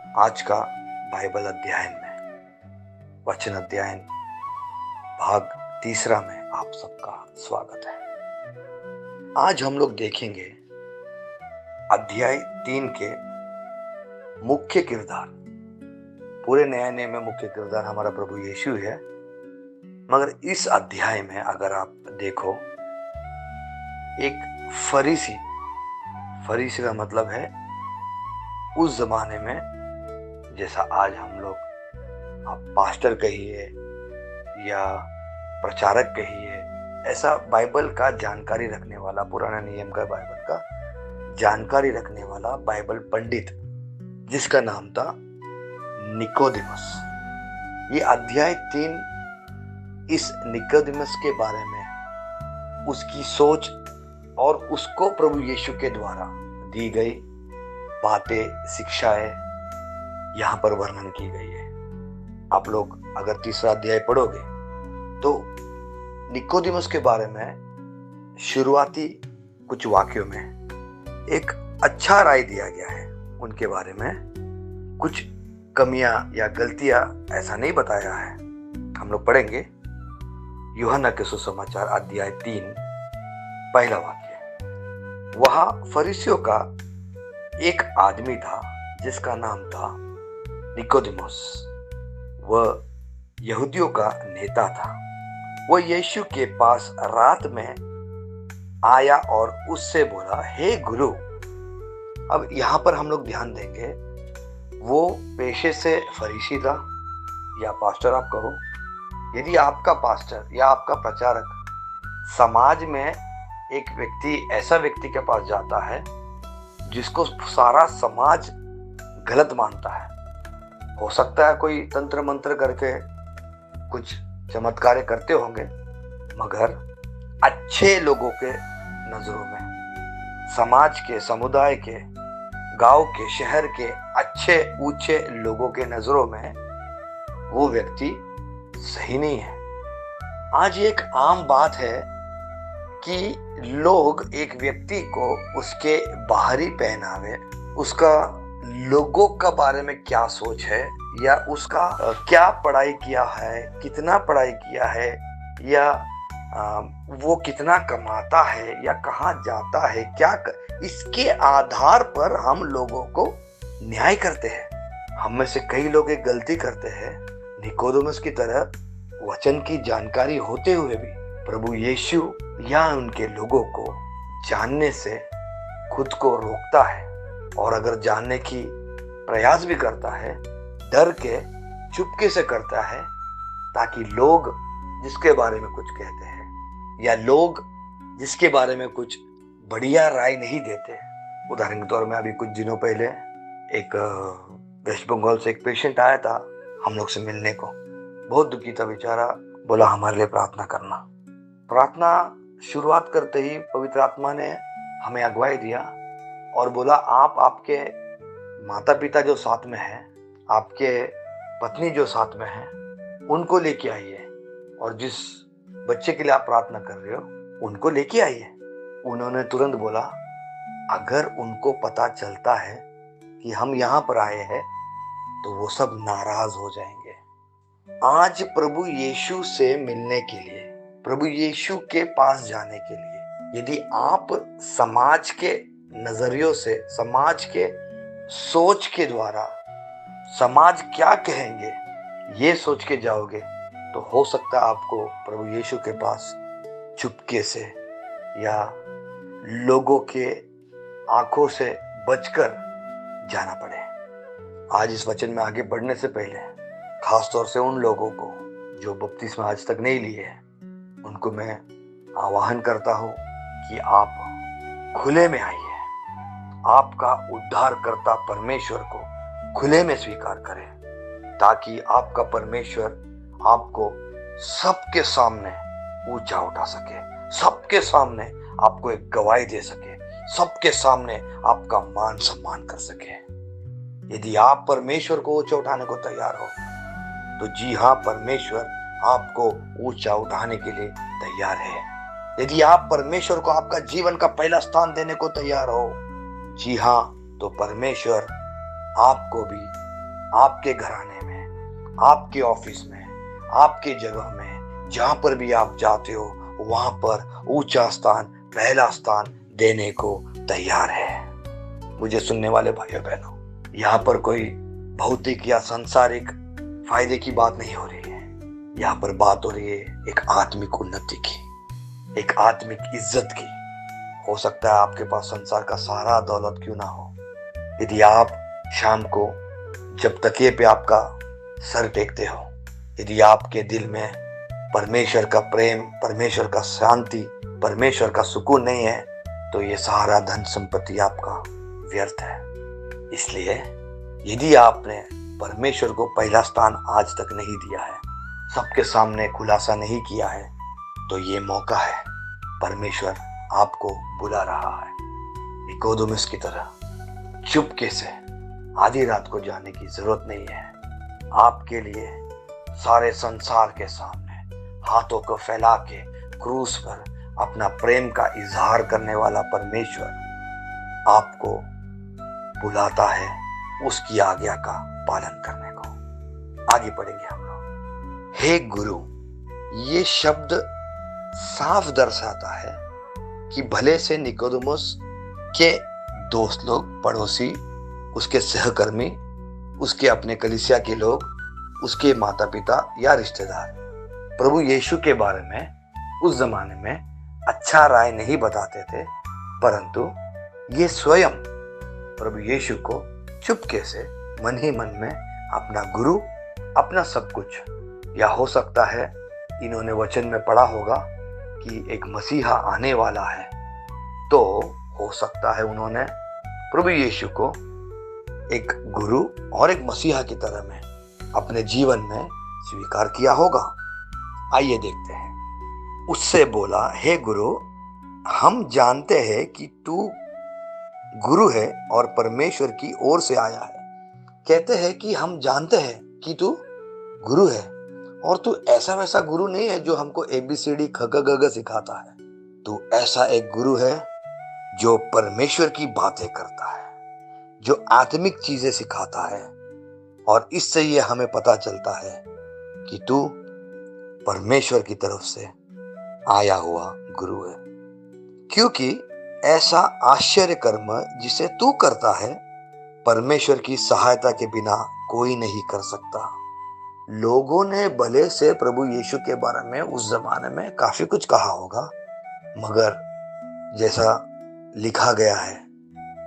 आज का बाइबल अध्ययन में वचन अध्ययन भाग तीसरा में आप सबका स्वागत है। आज हम लोग देखेंगे अध्याय 3 के मुख्य किरदार। पूरे नए नियम में मुख्य किरदार हमारा प्रभु यीशु है, मगर इस अध्याय में अगर आप देखो एक फरीसी का मतलब है उस जमाने में जैसा आज हम लोग आप पास्टर कहिए या प्रचारक कहिए, ऐसा बाइबल का जानकारी रखने वाला, पुराना नियम का बाइबल का जानकारी रखने वाला बाइबल पंडित जिसका नाम था निकोदेमस। ये अध्याय 3 इस निकोदेमस के बारे में, उसकी सोच और उसको प्रभु यीशु के द्वारा दी गई बातें, शिक्षाएं यहां पर वर्णन की गई है। आप लोग अगर तीसरा अध्याय पढ़ोगे तो निकोदेमस के बारे में शुरुआती कुछ वाक्यों में एक अच्छा राय दिया गया है। उनके बारे में कुछ कमियां या गलतियां ऐसा नहीं बताया है। हम लोग पढ़ेंगे यूहन्ना के सुसमाचार अध्याय 3 पहला वाक्य। वहां फरीसियों का एक आदमी था जिसका नाम था निकोदेमस। वह यहूदियों का नेता था। वह यीशु के पास रात में आया और उससे बोला, हे गुरु। अब यहां पर हम लोग ध्यान देंगे, वो पेशे से फरीसी था या पास्टर आप कहो। यदि आपका पास्टर या आपका प्रचारक समाज में एक व्यक्ति, ऐसा व्यक्ति के पास जाता है जिसको सारा समाज गलत मानता है, हो सकता है कोई तंत्र मंत्र करके कुछ चमत्कार करते होंगे, मगर अच्छे लोगों के नजरों में, समाज के, समुदाय के, गांव के, शहर के अच्छे ऊंचे लोगों के नजरों में वो व्यक्ति सही नहीं है। आज एक आम बात है कि लोग एक व्यक्ति को उसके बाहरी पहनावे, उसका लोगों का बारे में क्या सोच है, या उसका क्या पढ़ाई किया है, कितना पढ़ाई किया है, या वो कितना कमाता है या कहाँ जाता है, इसके आधार पर हम लोगों को न्याय करते हैं। हम में से कई लोग एक गलती करते हैं, निकोदेमस की तरह वचन की जानकारी होते हुए भी प्रभु यीशु या उनके लोगों को जानने से खुद को रोकता है, और अगर जानने की प्रयास भी करता है, डर के चुपके से करता है, ताकि लोग जिसके बारे में कुछ कहते हैं या लोग जिसके बारे में कुछ बढ़िया राय नहीं देते। उदाहरण के तौर में अभी कुछ दिनों पहले एक वेस्ट बंगाल से एक पेशेंट आया था हम लोग से मिलने को। बहुत दुखी था बेचारा। बोला हमारे लिए प्रार्थना करना। प्रार्थना शुरुआत करते ही पवित्र आत्मा ने हमें अगुवाई दिया और बोला, आप आपके माता पिता जो साथ में हैं, आपके पत्नी जो साथ में है, उनको लेके आइए, और जिस बच्चे के लिए आप प्रार्थना कर रहे हो उनको लेके आइए। उन्होंने तुरंत बोला, अगर उनको पता चलता है कि हम यहाँ पर आए हैं तो वो सब नाराज हो जाएंगे। आज प्रभु यीशु से मिलने के लिए, प्रभु यीशु के पास जाने के लिए, यदि आप समाज के नजरियों से, समाज के सोच के द्वारा, समाज क्या कहेंगे ये सोच के जाओगे, तो हो सकता है आपको प्रभु यीशु के पास चुपके से या लोगों के आंखों से बचकर जाना पड़े। आज इस वचन में आगे बढ़ने से पहले खास तौर से उन लोगों को जो बपतिस्मा आज तक नहीं लिए हैं, उनको मैं आह्वान करता हूं कि आप खुले में आइए, आपका उद्धारकर्ता परमेश्वर को खुले में स्वीकार करें, ताकि आपका परमेश्वर आपको सबके सामने ऊंचा उठा सके, सबके सामने आपको एक गवाही दे सके, सबके सामने आपका मान सम्मान कर सके। यदि आप परमेश्वर को ऊंचा उठाने को तैयार हो तो जी हाँ, परमेश्वर आपको ऊंचा उठाने के लिए तैयार है। यदि आप परमेश्वर को आपका जीवन का पहला स्थान देने को तैयार हो, जी हाँ, तो परमेश्वर आपको भी आपके घराने में, आपके ऑफिस में, आपके जगह में, जहां पर भी आप जाते हो वहां पर ऊंचा स्थान, पहला स्थान देने को तैयार है। मुझे सुनने वाले भाइयों बहनों, यहाँ पर कोई भौतिक या सांसारिक फायदे की बात नहीं हो रही है। यहाँ पर बात हो रही है एक आत्मिक उन्नति की, एक आत्मिक इज्जत की। हो सकता है आपके पास संसार का सारा दौलत क्यों ना हो, यदि आप शाम को जब तकिए पे आपका सर टेकते हो, यदि आपके दिल में परमेश्वर का प्रेम, परमेश्वर का शांति, परमेश्वर का सुकून नहीं है, तो ये सारा धन संपत्ति आपका व्यर्थ है। इसलिए यदि आपने परमेश्वर को पहला स्थान आज तक नहीं दिया है, सबके सामने खुलासा नहीं किया है, तो ये मौका है। परमेश्वर आपको बुला रहा है। निकोदेमुस की तरह चुपके से आधी रात को जाने की जरूरत नहीं है। आपके लिए सारे संसार के सामने हाथों को फैला के क्रूस पर अपना प्रेम का इजहार करने वाला परमेश्वर आपको बुलाता है उसकी आज्ञा का पालन करने को। आगे पढ़ेंगे हम लोग। हे गुरु, ये शब्द साफ दर्शाता है कि भले से निकोदेमुस के दोस्त लोग, पड़ोसी, उसके सहकर्मी, उसके अपने कलीसिया के लोग, उसके माता पिता या रिश्तेदार प्रभु यीशु के बारे में उस जमाने में अच्छा राय नहीं बताते थे, परंतु ये स्वयं प्रभु यीशु को चुपके से मन ही मन में अपना गुरु, अपना सब कुछ, या हो सकता है इन्होंने वचन में पढ़ा होगा कि एक मसीहा आने वाला है, तो हो सकता है उन्होंने प्रभु यीशु को एक गुरु और एक मसीहा की तरह में अपने जीवन में स्वीकार किया होगा। आइए देखते हैं। उससे बोला, हे गुरु, हम जानते हैं कि तू गुरु है और परमेश्वर की ओर से आया है। कहते हैं कि हम जानते हैं कि तू गुरु है, और तू ऐसा वैसा गुरु नहीं है जो हमको ABCD ख ग घ घ सिखाता है। तू ऐसा एक गुरु है जो परमेश्वर की बातें करता है, जो आत्मिक चीजें सिखाता है, और इससे ये हमें पता चलता है कि तू परमेश्वर की तरफ से आया हुआ गुरु है। क्योंकि ऐसा आश्चर्य कर्म जिसे तू करता है, परमेश्वर की सहायता के बिना कोई नहीं कर सकता। लोगों ने भले से प्रभु यीशु के बारे में उस जमाने में काफी कुछ कहा होगा, मगर जैसा लिखा गया है,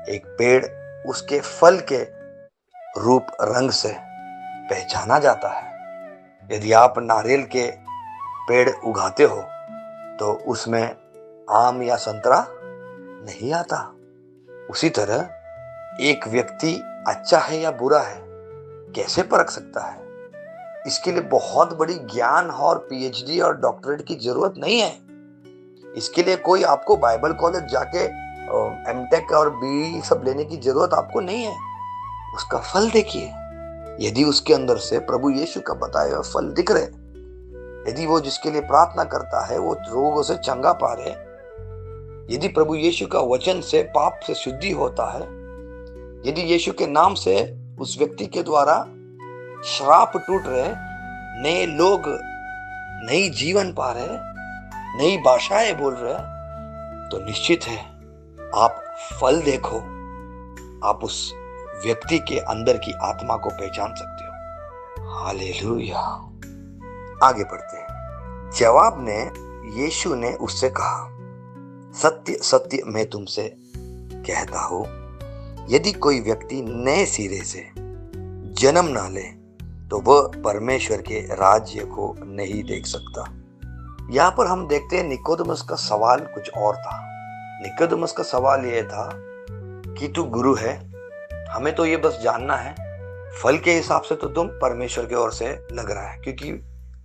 एक पेड़ उसके फल के रूप रंग से पहचाना जाता है। यदि आप नारियल के पेड़ उगाते हो तो उसमें आम या संतरा नहीं आता। उसी तरह एक व्यक्ति अच्छा है या बुरा है कैसे परख सकता है? इसके लिए बहुत बड़ी ज्ञान और PhD और डॉक्टरेट की जरूरत नहीं है। इसके लिए कोई आपको बाइबल कॉलेज जाके MTech और BE सब लेने की जरूरत आपको नहीं है। उसका फल देखिए। यदि उसके अंदर से प्रभु यीशु का बताया हुआ फल दिख रहे, यदि वो जिसके लिए प्रार्थना करता है वो रोगों से चंगा पा रहे, यदि प्रभु यीशु का वचन से पाप से शुद्धि होता है, यदि यीशु के नाम से उस व्यक्ति के द्वारा श्राप टूट रहे, नए लोग नई जीवन पा रहे, नई भाषाएं बोल रहे, तो निश्चित है आप फल देखो, आप उस व्यक्ति के अंदर की आत्मा को पहचान सकते हो। हालेलुया। आगे बढ़ते हैं। जवाब ने यीशु ने उससे कहा, सत्य सत्य मैं तुमसे कहता हूं, यदि कोई व्यक्ति नए सिरे से जन्म ना ले तो वह परमेश्वर के राज्य को नहीं देख सकता। यहाँ पर हम देखते हैं निकोदेमुस का सवाल कुछ और था। निकोदेमुस का सवाल यह था कि तू गुरु है, हमें तो ये बस जानना है, फल के हिसाब से तो तुम परमेश्वर की ओर से लग रहा है, क्योंकि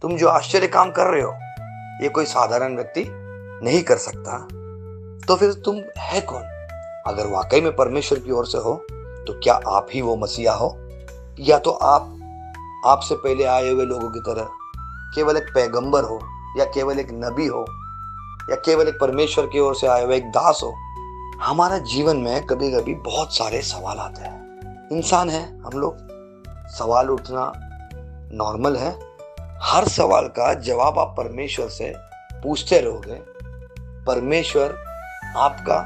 तुम जो आश्चर्य काम कर रहे हो ये कोई साधारण व्यक्ति नहीं कर सकता। तो फिर तुम है कौन? अगर वाकई में परमेश्वर की ओर से हो तो क्या आप ही वो मसीहा हो, या तो आप आपसे पहले आए हुए लोगों की तरह केवल एक पैगंबर हो, या केवल एक नबी हो, या केवल एक परमेश्वर की ओर से आए हुए एक दास हो। हमारा जीवन में कभी कभी बहुत सारे सवाल आते हैं। इंसान है हम लोग, सवाल उठना नॉर्मल है। हर सवाल का जवाब आप परमेश्वर से पूछते रहोगे। परमेश्वर आपका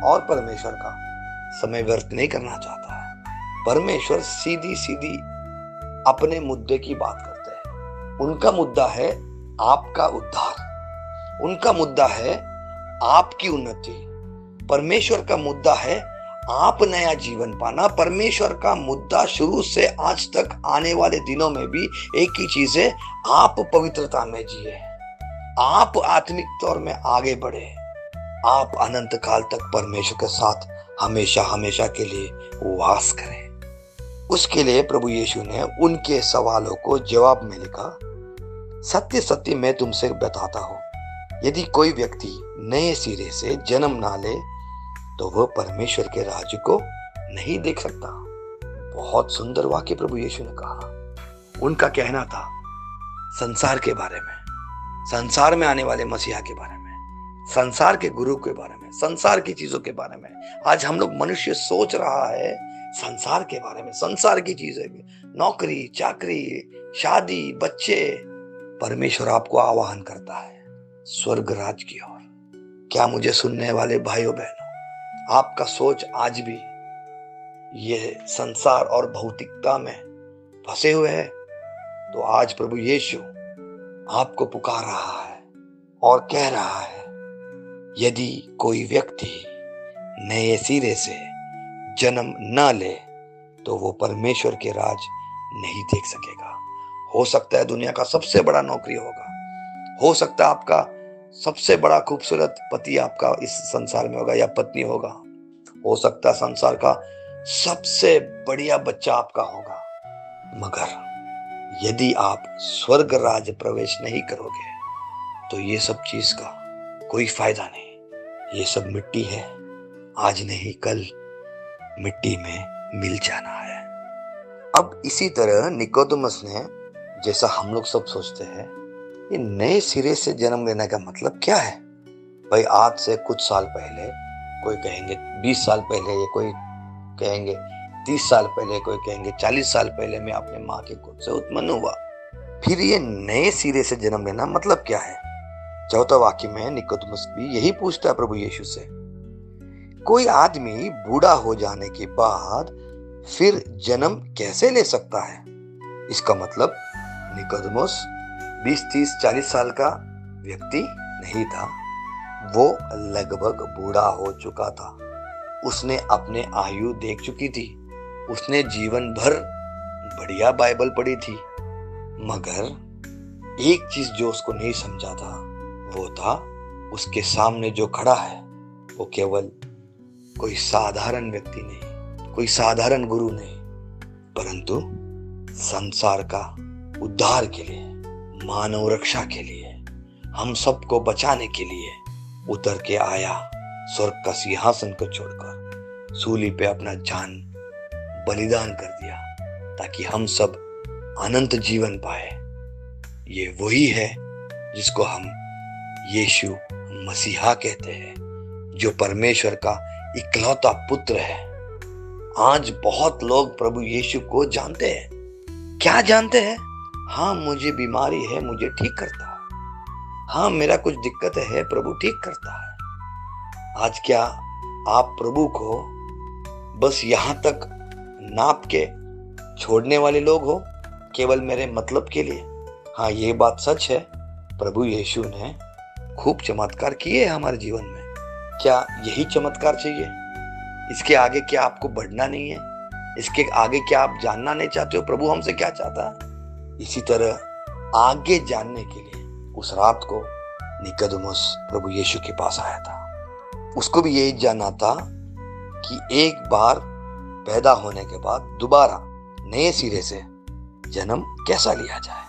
और परमेश्वर का समय व्यर्थ नहीं करना चाहता है। परमेश्वर सीधी सीधी अपने मुद्दे की बात करते हैं। उनका मुद्दा है आपका उद्धार, उनका मुद्दा है आपकी उन्नति। परमेश्वर का मुद्दा है आप नया जीवन पाना। परमेश्वर का मुद्दा शुरू से आज तक आने वाले दिनों में भी एक ही चीज है, आप पवित्रता में जिए, आप आत्मिक तौर में आगे बढ़े, आप अनंत काल तक परमेश्वर के साथ हमेशा हमेशा के लिए वास करें। उसके लिए प्रभु यीशु ने उनके सवालों को जवाब में लिखा, सत्य सत्य मैं तुमसे बताता हूं, यदि कोई व्यक्ति नए सिरे से जन्म ना ले तो वह परमेश्वर के राज्य को नहीं देख सकता। बहुत सुंदर वाक्य प्रभु यीशु ने कहा। उनका कहना था संसार के बारे में, संसार में आने वाले मसीहा के बारे में, संसार के गुरु के बारे में, संसार की चीजों के बारे में। आज हम लोग मनुष्य सोच रहा है संसार के बारे में, संसार की चीजें, नौकरी चाकरी, शादी, बच्चे। परमेश्वर आपको आह्वान करता है स्वर्ग राज की ओर। क्या मुझे सुनने वाले भाइयों बहनों, आपका सोच आज भी ये संसार और भौतिकता में फंसे हुए है? तो आज प्रभु यीशु आपको पुकार रहा है और कह रहा है, यदि कोई व्यक्ति नए सिरे से जन्म न ले तो वो परमेश्वर के राज नहीं देख सकेगा। हो सकता है दुनिया का सबसे बड़ा नौकरी होगा, हो सकता है आपका सबसे बड़ा खूबसूरत पति आपका इस संसार में होगा या पत्नी होगा, हो सकता है संसार का सबसे बढ़िया बच्चा आपका होगा, मगर यदि आप स्वर्ग राज प्रवेश नहीं करोगे तो ये सब चीज का कोई फायदा नहीं। ये सब मिट्टी है, आज नहीं कल मिट्टी में मिल जाना है। अब इसी तरह निकोदेमुस ने, जैसा हम लोग सब सोचते हैं, ये नए सिरे से जन्म लेने का मतलब क्या है? भाई आज से कुछ साल पहले, कोई कहेंगे 20 साल पहले, या कोई कहेंगे 30 साल पहले, कोई कहेंगे 40 साल पहले मैं अपने माँ के गोद से उत्पन्न हुआ। फिर ये नए सिरे से जन्म लेना मतलब क्या है? चौथा वाक्य में निकोदेमुस भी यही पूछता है प्रभु यीशु से। कोई आदमी बूढ़ा हो जाने के बाद फिर जन्म कैसे ले सकता है? इसका मतलब निकोदेमुस 20, 30, 40 साल का व्यक्ति नहीं था, वो लगभग बूढ़ा हो चुका था। उसने अपने आयु देख चुकी थी, उसने जीवन भर बढ़िया बाइबल पढ़ी थी, मगर एक चीज जो उसको नहीं समझा था वो था उसके सामने जो खड़ा है वो केवल कोई साधारण व्यक्ति नहीं, कोई साधारण गुरु नहीं, परंतु संसार का उद्धार के लिए, मानव रक्षा के लिए, हम सबको बचाने के लिए उतर के आया। स्वर्ग का सिंहासन को छोड़कर सूली पे अपना जान बलिदान कर दिया ताकि हम सब अनंत जीवन पाए। ये वही है जिसको हम यीशु मसीहा कहते हैं, जो परमेश्वर का इकलौता पुत्र है। आज बहुत लोग प्रभु यीशु को जानते हैं। क्या जानते हैं? हाँ, मुझे बीमारी है, मुझे ठीक करता है। हाँ, मेरा कुछ दिक्कत है, प्रभु ठीक करता है। आज क्या आप प्रभु को बस यहां तक नाप के छोड़ने वाले लोग हो, केवल मेरे मतलब के लिए? हाँ, ये बात सच है, प्रभु यीशु ने खूब चमत्कार किए हमारे जीवन में। क्या यही चमत्कार चाहिए? इसके आगे क्या आपको बढ़ना नहीं है? इसके आगे क्या आप जानना नहीं चाहते हो प्रभु हमसे क्या चाहता है? इसी तरह आगे जानने के लिए उस रात को निकोदेमुस प्रभु यीशु के पास आया था। उसको भी यही जानना था कि एक बार पैदा होने के बाद दोबारा नए सिरे से जन्म कैसा लिया जाए।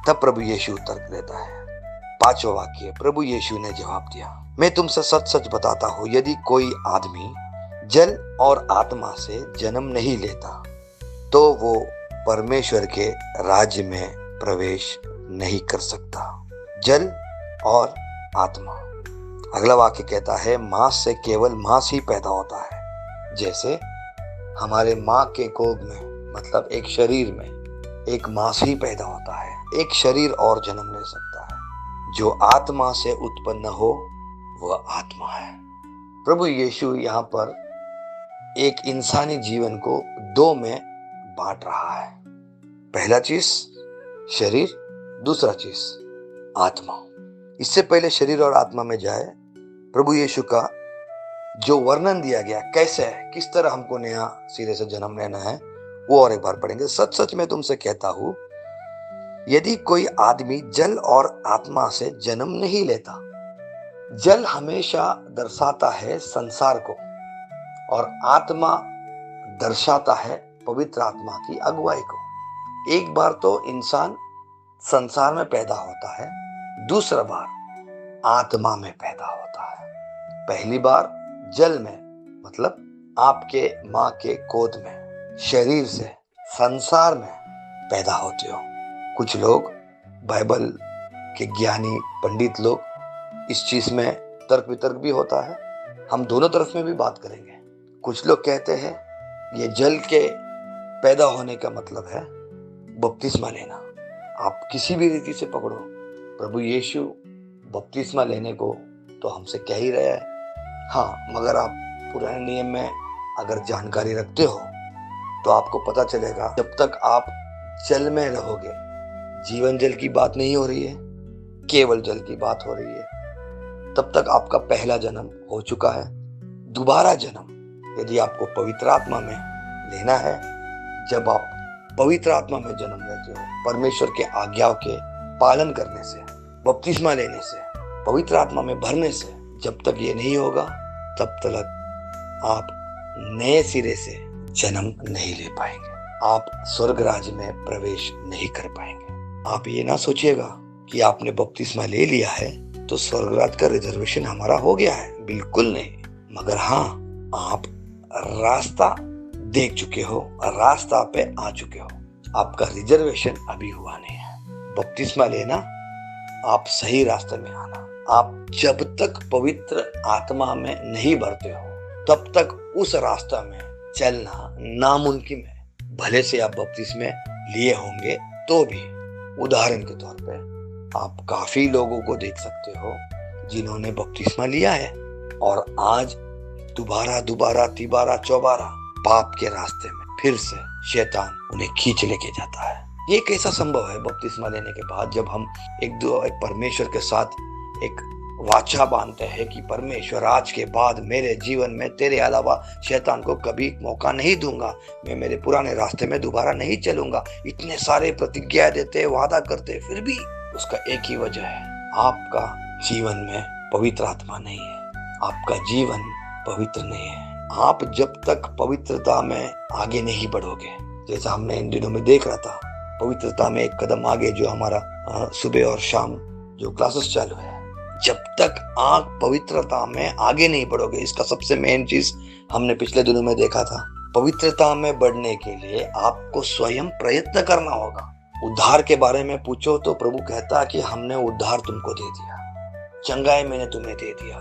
तब प्रभु यीशु उत्तर देता है। 5वां वाक्य, प्रभु यीशु ने जवाब दिया, मैं तुमसे सच सच बताता हूं, यदि कोई आदमी जल और आत्मा से जन्म नहीं लेता तो वो परमेश्वर के राज्य में प्रवेश नहीं कर सकता। जल और आत्मा। अगला वाक्य कहता है, मांस से केवल मांस ही पैदा होता है। जैसे हमारे माँ के कोख में मतलब एक शरीर में एक मां से ही पैदा होता है, एक शरीर और जन्म ले सकता है। जो आत्मा से उत्पन्न हो वह आत्मा है। प्रभु यीशु यहाँ पर एक इंसानी जीवन को दो में बांट रहा है। पहला चीज शरीर, दूसरा चीज आत्मा। इससे पहले शरीर और आत्मा में जाए, प्रभु यीशु का जो वर्णन दिया गया कैसे है, किस तरह हमको नया सिरे से जन्म लेना है, वो और एक बार पढ़ेंगे। सच सच मैं तुमसे कहता हूं, यदि कोई आदमी जल और आत्मा से जन्म नहीं लेता। जल हमेशा दर्शाता है संसार को और आत्मा दर्शाता है पवित्र आत्मा की अगुवाई को। एक बार तो इंसान संसार में पैदा होता है, दूसरा बार आत्मा में पैदा होता है। पहली बार जल में, मतलब आपके मां के गोद में, शरीर से संसार में पैदा होते हो। कुछ लोग, बाइबल के ज्ञानी पंडित लोग, इस चीज में तर्क वितर्क भी होता है, हम दोनों तरफ में भी बात करेंगे। कुछ लोग कहते हैं ये जल के पैदा होने का मतलब है बपतिस्मा लेना। आप किसी भी रीति से पकड़ो, प्रभु यीशु बपतिस्मा लेने को तो हमसे कह ही रहा है। हाँ, मगर आप पुराने नियम में अगर जानकारी रखते हो तो आपको पता चलेगा, जब तक आप जल में रहोगे, जीवन जल की बात नहीं हो रही है, केवल जल की बात हो रही है, तब तक आपका पहला जन्म हो चुका है। दोबारा जन्म यदि आपको पवित्र आत्मा में लेना है, जब आप पवित्र आत्मा में जन्म लेते हो, परमेश्वर के आज्ञाओं के पालन करने से, बपतिस्मा लेने से, पवित्र आत्मा में भरने से, जब तक ये नहीं होगा तब तक आप नए सिरे से जन्म नहीं ले पाएंगे। आप स्वर्ग राज्य में प्रवेश नहीं कर पाएंगे। आप ये ना सोचिएगा कि आपने बपतिस्मा ले लिया है तो स्वर्ग राज्य का रिजर्वेशन हमारा हो गया है, बिल्कुल नहीं। मगर हाँ, आप रास्ता देख चुके हो, रास्ता पे आ चुके हो, आपका रिजर्वेशन अभी हुआ नहीं है। बपतिस्मा लेना, आप सही रास्ते में आना। आप जब तक पवित्र आत्मा में नहीं भरते हो तब तक उस रास्ता में चलना नामुमकिन है। भले से आप बपतिस्मा लिए होंगे तो भी। उदाहरण के तौर पे आप काफी लोगों को देख सकते हो जिन्होंने बपतिस्मा लिया है और आज दोबारा दोबारा तिबारा चौबारा पाप के रास्ते में फिर से शैतान उन्हें खींच लेके जाता है। ये कैसा संभव है? बपतिस्मा लेने के बाद जब हम एक परमेश्वर के साथ एक वाचा बांधते हैं कि परमेश्वर, आज के बाद मेरे जीवन में तेरे अलावा शैतान को कभी मौका नहीं दूंगा, मैं मेरे पुराने रास्ते में दोबारा नहीं चलूंगा, इतने सारे प्रतिज्ञा देते, वादा करते, फिर भी उसका एक ही वजह है, आपका जीवन में पवित्र आत्मा नहीं है, आपका जीवन पवित्र नहीं है। आप जब तक पवित्रता में आगे नहीं बढ़ोगे, जैसा हमने इन दिनों में देख रहा था, पवित्रता में एक कदम आगे जो हमारा सुबह और शाम जो क्लासेस चालू है, जब तक आप पवित्रता में आगे नहीं बढ़ोगे, इसका सबसे मेन चीज हमने पिछले दिनों में देखा था, पवित्रता में बढ़ने के लिए आपको स्वयं प्रयत्न करना होगा। उद्धार के बारे में पूछो तो प्रभु कहता कि हमने उद्धार तुमको दे दिया, चंगाई मैंने तुम्हें दे दिया,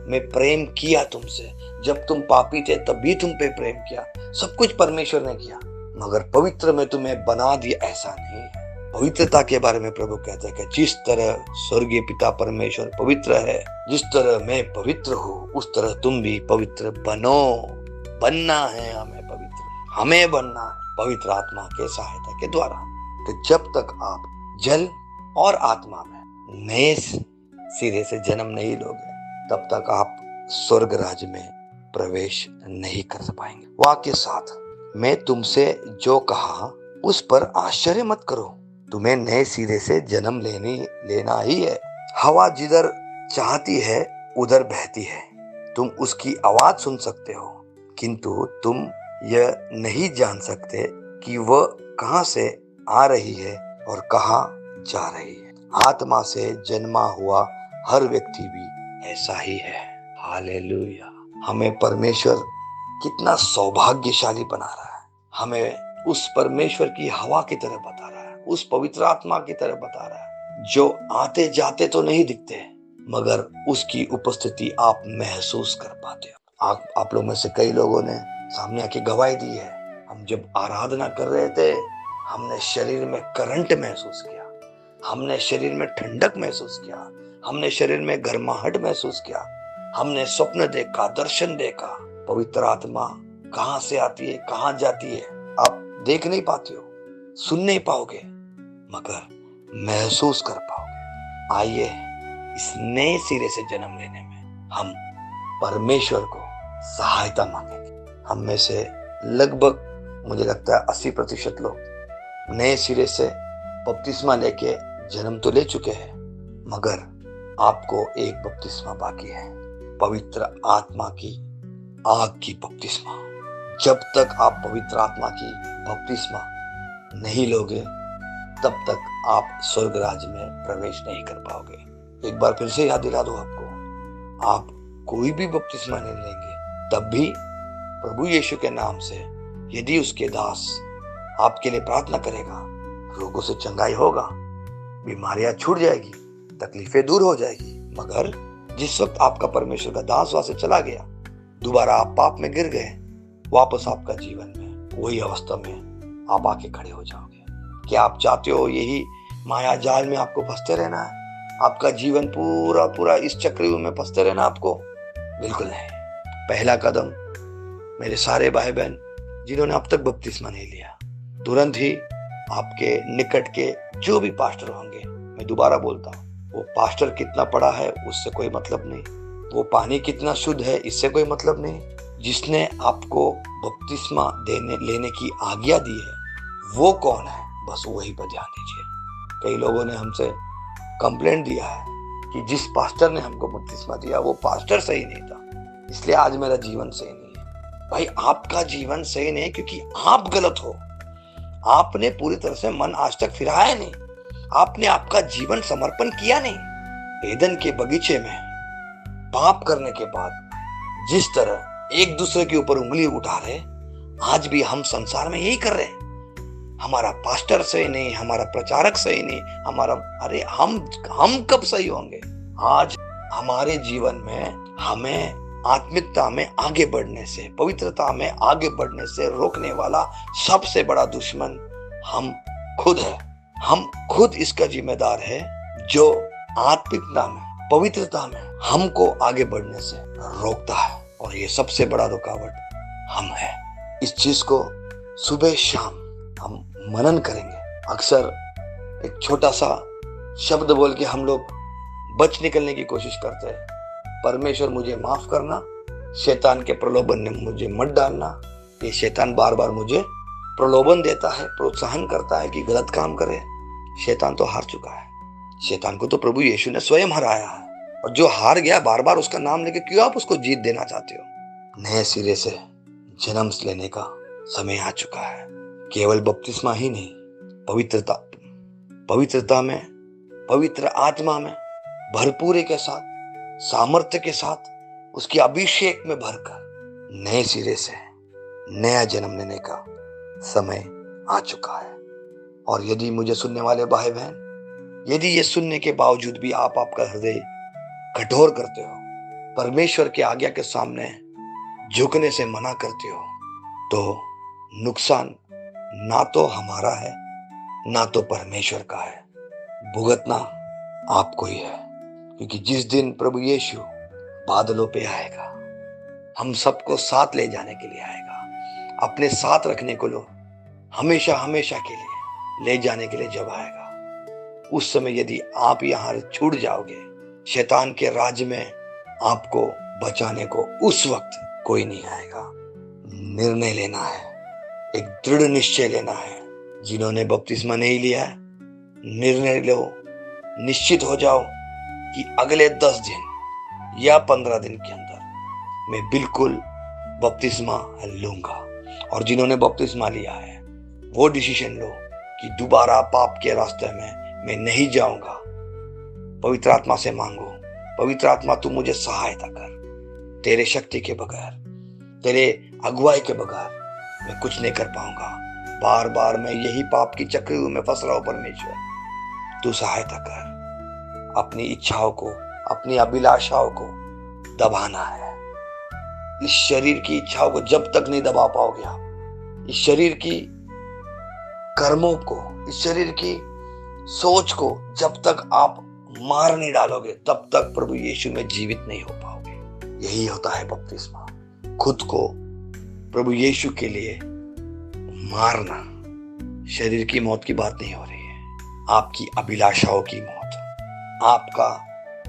मैं प्रेम किया तुमसे, जब तुम पापी थे तब भी तुम पे प्रेम किया, सब कुछ परमेश्वर ने किया, मगर पवित्र में तुम्हें बना दिया, ऐसा नहीं है। पवित्रता के बारे में प्रभु कहता है कि जिस तरह स्वर्गीय पिता परमेश्वर पवित्र है, जिस तरह मैं पवित्र हूँ, उस तरह तुम भी पवित्र बनो। बनना है हमें पवित्र, हमें बनना है पवित्र आत्मा के सहायता के द्वारा। तो जब तक आप जल और आत्मा में नए सिरे से जन्म नहीं लोगे, तब तक आप स्वर्ग राज्य में प्रवेश नहीं कर पाएंगे। वाक्य 7, मैं तुमसे जो कहा उस पर आश्चर्य मत करो, तुम्हें नए सिरे से जन्म लेना ही है। हवा जिधर चाहती है उधर बहती है, तुम उसकी आवाज सुन सकते हो, किंतु तुम यह नहीं जान सकते कि वह कहां से आ रही है और कहां जा रही है। आत्मा से जन्मा हुआ हर व्यक्ति भी ऐसा ही है। हालेलुया। हमें परमेश्वर कितना सौभाग्यशाली बना रहा है, हमें उस परमेश्वर की हवा की तरह बता रहा है, उस पवित्र आत्मा की तरह बता रहा है, जो आते जाते तो नहीं दिखते मगर उसकी उपस्थिति आप महसूस कर पाते हो। आप लोग में से कई लोगों ने सामने आके गवाही दी है, हम जब आराधना कर रहे थे, हमने शरीर में करंट महसूस किया, हमने शरीर में ठंडक महसूस किया, हमने शरीर में गर्माहट महसूस किया, हमने स्वप्न देखा, दर्शन देखा। पवित्र आत्मा कहां से आती है, कहां जाती है, आप देख नहीं पाते हो, सुन नहीं पाओगे, मगर महसूस कर पाओगे। आइए इस नए सिरे से जन्म लेने में हम परमेश्वर को सहायता मांगेंगे। हम में से लगभग मुझे लगता है 80% लोग नए सिरे से बपतिस्मा लेके जन्म तो ले चुके हैं, मगर आपको एक बपतिस्मा बाकी है, पवित्र आत्मा की आग की बपतिस्मा। जब तक आप पवित्र आत्मा की बपतिस्मा नहीं लोगे, तब तक आप स्वर्ग राज्य में प्रवेश नहीं कर पाओगे। एक बार फिर से याद दिला दो आपको, आप कोई भी बपतिस्मा नहीं लेंगे, तब भी प्रभु यीशु के नाम से यदि उसके दास आपके लिए प्रार्थना करेगा, रोगों से चंगाई होगा, बीमारियां छूट जाएगी, तकलीफें दूर हो जाएगी। मगर जिस वक्त आपका परमेश्वर का दास वहां से चला गया, दोबारा आप पाप में गिर गए, वापस आपका जीवन में वही अवस्था में आप आके खड़े हो जाओगे। क्या आप चाहते हो यही माया जाल में आपको फंसते रहना है? आपका जीवन पूरा पूरा इस चक्रव्यूह में फंसते रहना आपको? बिल्कुल नहीं। पहला कदम मेरे सारे भाई बहन जिन्होंने अब तक बपतिस्मा नहीं लिया, तुरंत ही आपके निकट के जो भी पास्टर होंगे, मैं दोबारा बोलता हूँ, वो पास्टर कितना पढ़ा है उससे कोई मतलब नहीं, वो पानी कितना शुद्ध है इससे कोई मतलब नहीं। जिसने आपको बपतिस्मा लेने की आज्ञा दी है वो कौन है, बस वही पर ध्यान दीजिए। कई लोगों ने हमसे कंप्लेंट दिया है कि जिस पास्टर ने हमको बपतिस्मा दिया वो पास्टर सही नहीं था, इसलिए आज मेरा जीवन सही नहीं है। भाई आपका जीवन सही नहीं है क्योंकि आप गलत हो। आपने पूरी तरह से मन आज तक फिराया नहीं, आपने आपका जीवन समर्पण किया नहीं। एदन के बगीचे में पाप करने के बाद जिस तरह एक दूसरे के ऊपर उंगली उठा रहे, आज भी हम संसार में यही कर रहे हैं। हमारा पास्टर सही नहीं, हमारा प्रचारक सही नहीं, अरे हम कब सही होंगे? आज हमारे जीवन में हमें आत्मिकता में आगे बढ़ने से, पवित्रता में आगे बढ़ने से रोकने वाला सबसे बड़ा दुश्मन हम खुद है। हम खुद इसका जिम्मेदार है जो आत्मिकता में, पवित्रता में हमको आगे बढ़ने से रोकता है, और ये सबसे बड़ा रुकावट हम है। इस चीज को सुबह शाम हम मनन करेंगे। अक्सर एक छोटा सा शब्द बोल के हम लोग बच निकलने की कोशिश करते हैं, परमेश्वर मुझे माफ करना, शैतान के प्रलोभन में मुझे मत डालना। ये शैतान बार बार मुझे प्रलोभन देता है, प्रोत्साहन करता है कि गलत काम करे। शैतान तो हार चुका है, शैतान को तो प्रभु यीशु ने स्वयं हराया है, और जो हार गया बार बार उसका नाम लेके क्यों आप उसको जीत देना चाहते हो? नए सिरे से जन्म लेने का समय आ चुका है। केवल बपतिस्मा ही नहीं, पवित्रता में, पवित्र आत्मा में भरपूरी के साथ, सामर्थ्य के साथ, उसके अभिषेक में भरकर नए सिरे से नया जन्म लेने का समय आ चुका है। और यदि मुझे सुनने वाले भाई बहन, यदि ये सुनने के बावजूद भी आपका हृदय कठोर करते हो, परमेश्वर के आज्ञा के सामने झुकने से मना करते हो, तो नुकसान ना तो हमारा है ना तो परमेश्वर का है, भुगतना आपको ही है। क्योंकि जिस दिन प्रभु यीशु बादलों पे आएगा, हम सबको साथ ले जाने के लिए आएगा, अपने साथ रखने को लो, हमेशा हमेशा के लिए ले जाने के लिए जब आएगा, उस समय यदि आप यहाँ छूट जाओगे, शैतान के राज्य में आपको बचाने को उस वक्त कोई नहीं आएगा। निर्णय लेना है, एक दृढ़ निश्चय लेना है। जिन्होंने बपतिस्मा नहीं लिया है, निर्णय लो, निश्चित हो जाओ कि अगले 10 दिन या 15 दिन के अंदर मैं बिल्कुल बपतिस्मा लूंगा। और जिन्होंने बपतिस्मा लिया है वो डिसीजन लो कि दोबारा पाप के रास्ते में मैं नहीं जाऊंगा। पवित्र आत्मा से मांगो, पवित्र आत्मा तू मुझे सहायता कर, तेरे शक्ति के बगैर, तेरे अगुवाई के बगैर मैं कुछ नहीं कर पाऊंगा। बार बार मैं यही पाप की चक्रव्यूह में फंस रहा हूं। परमेश्वर तू सहायता कर। अपनी इच्छाओं को, अपनी अभिलाषाओं को दबाना है। इस शरीर की इच्छाओं को जब तक नहीं दबा पाओगे आप, इस शरीर की कर्मों को, इस शरीर की सोच को जब तक आप मार नहीं डालोगे तब तक प्रभु यीशु में जीवित नहीं हो पाओगे। यही होता है बपतिस्मा, खुद को प्रभु यीशु के लिए मारना। शरीर की मौत की बात नहीं हो रही है, आपकी अभिलाषाओं की मौत, आपका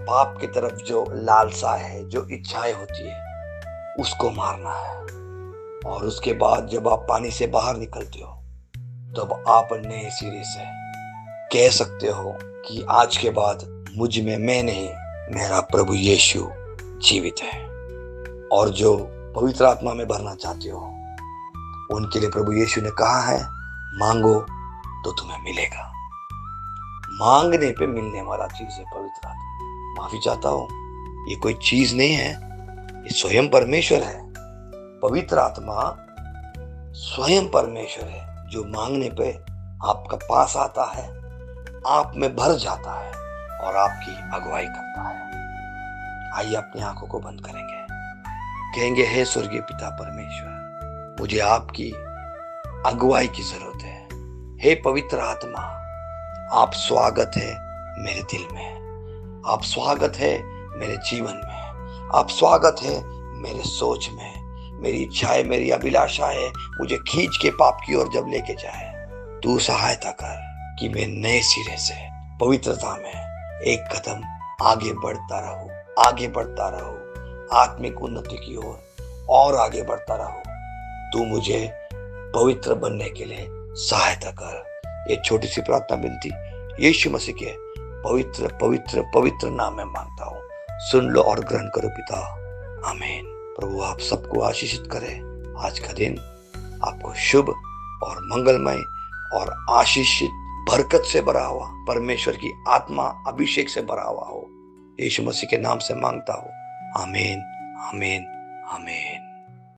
पाप की तरफ जो लालसा है, जो इच्छाएं होती है, उसको मारना है। और उसके बाद जब आप पानी से बाहर निकलते हो तब आप नए सिरे से कह सकते हो कि आज के बाद मुझ में मैं नहीं, मेरा प्रभु यीशु जीवित है। और जो पवित्र आत्मा में भरना चाहते हो उनके लिए प्रभु यीशु ने कहा है, मांगो तो तुम्हें मिलेगा। मांगने पे मिलने वाला चीज है पवित्र आत्मा। माफी चाहता हूं, ये कोई चीज नहीं है, ये स्वयं परमेश्वर है। पवित्र आत्मा स्वयं परमेश्वर है जो मांगने पे आपका पास आता है, आप में भर जाता है और आपकी अगुवाई करता है। आइए अपनी आंखों को बंद करेंगे, कहेंगे, हे स्वर्गीय पिता परमेश्वर, मुझे आपकी अगुवाई की जरूरत है। हे पवित्र आत्मा, आप स्वागत है मेरे दिल में, आप स्वागत है मेरे जीवन में, आप स्वागत है मेरे सोच में। मेरी इच्छाएं, मेरी अभिलाषाएं मुझे खींच के पाप की ओर जब लेके जाए, तू सहायता कर कि मैं नए सिरे से पवित्रता में एक कदम आगे बढ़ता रहूं, आगे बढ़ता रहूं, आत्मिक उन्नति की ओर और आगे बढ़ता रहूं। तू मुझे पवित्र बनने के लिए सहायता कर। ये छोटी सी प्रार्थना विनती यीशु मसीह के पवित्र पवित्र पवित्र नाम में मांगता हूँ। सुन लो और ग्रहण करो पिता, आमीन। प्रभु आप सबको आशीषित करे। आज का दिन आपको शुभ और मंगलमय और आशीषित बरकत से भरा हुआ, परमेश्वर की आत्मा अभिषेक से भरा हुआ हो। यीशु मसीह के नाम से मांगता हूँ, आमीन, आमीन, आमीन।